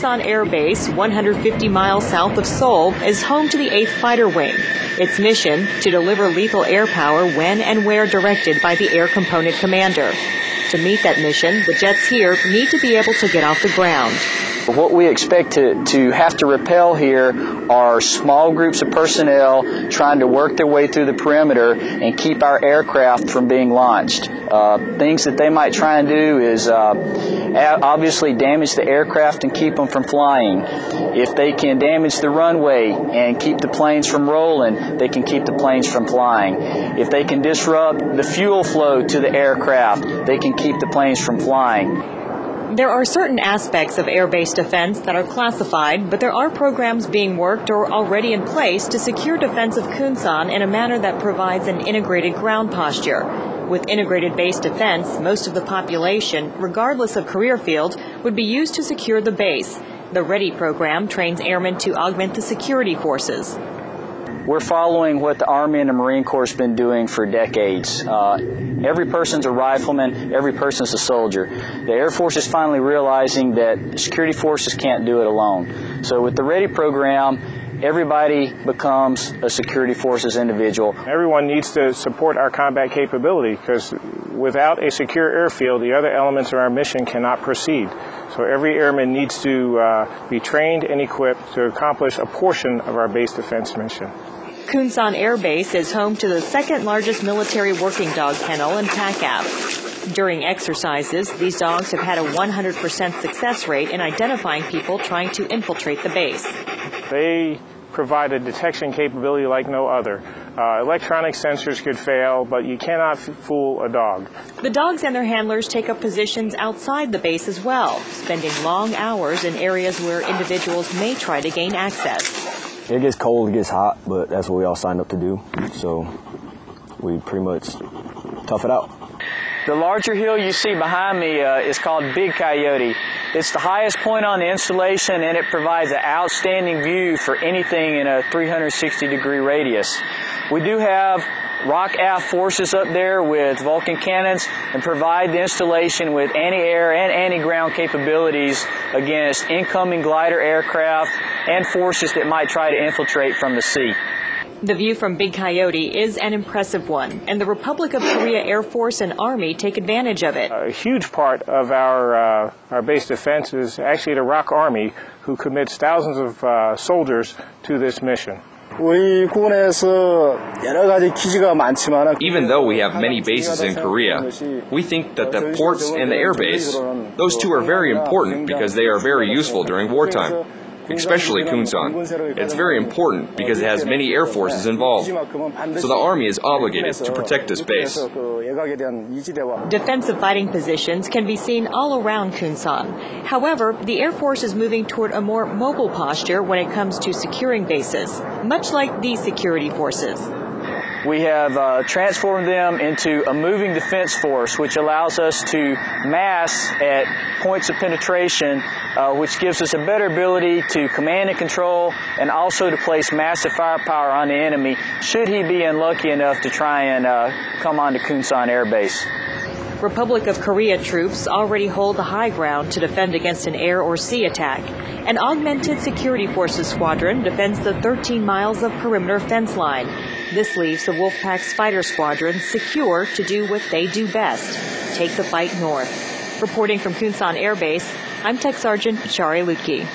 Kunsan Air Base, 150 miles south of Seoul, is home to the 8th Fighter Wing. Its mission, to deliver lethal air power when and where directed by the Air Component Commander. To meet that mission, the jets here need to be able to get off the ground. What we expect to have to repel here are small groups of personnel trying to work their way through the perimeter and keep our aircraft from being launched. Things that they might try and do is obviously damage the aircraft and keep them from flying. If they can damage the runway and keep the planes from rolling, they can keep the planes from flying. If they can disrupt the fuel flow to the aircraft, they can keep the planes from flying. There are certain aspects of air-based defense that are classified, but there are programs being worked or already in place to secure defense of Kunsan in a manner that provides an integrated ground posture. With integrated base defense, most of the population, regardless of career field, would be used to secure the base. The READY program trains airmen to augment the security forces. We're following what the Army and the Marine Corps has been doing for decades. Every person's a rifleman, every person's a soldier. The Air Force is finally realizing that security forces can't do it alone. So with the READY program, everybody becomes a security forces individual. Everyone needs to support our combat capability, because without a secure airfield, the other elements of our mission cannot proceed. So every airman needs to be trained and equipped to accomplish a portion of our base defense mission. Kunsan Air Base is home to the second largest military working dog kennel in TACAF. During exercises, these dogs have had a 100% success rate in identifying people trying to infiltrate the base. They provide a detection capability like no other. Electronic sensors could fail, but you cannot fool a dog. The dogs and their handlers take up positions outside the base as well, spending long hours in areas where individuals may try to gain access. It gets cold, it gets hot, but that's what we all signed up to do. So we pretty much tough it out. The larger hill you see behind me is called Big Coyote. It's the highest point on the installation, and it provides an outstanding view for anything in a 360-degree radius. We do have Rock Aft forces up there with Vulcan cannons and provide the installation with anti-air and anti-ground capabilities against incoming glider aircraft and forces that might try to infiltrate from the sea. The view from Big Coyote is an impressive one, and the Republic of Korea Air Force and Army take advantage of it. A huge part of our base defense is actually the ROK Army, who commits thousands of soldiers to this mission. Even though we have many bases in Korea, we think that the ports and the air base, those two are very important because they are very useful during wartime. Especially Kunsan. It's very important because it has many air forces involved. So the Army is obligated to protect this base. Defensive fighting positions can be seen all around Kunsan. However, the Air Force is moving toward a more mobile posture when it comes to securing bases, much like these security forces. We have transformed them into a moving defense force, which allows us to mass at points of penetration, which gives us a better ability to command and control, and also to place massive firepower on the enemy should he be unlucky enough to try and come onto Kunsan Air Base. Republic of Korea troops already hold the high ground to defend against an air or sea attack. An augmented security forces squadron defends the 13 miles of perimeter fence line. This leaves the Wolfpack's fighter squadron secure to do what they do best, take the fight north. Reporting from Kunsan Air Base, I'm Tech Sergeant Shari Lutke.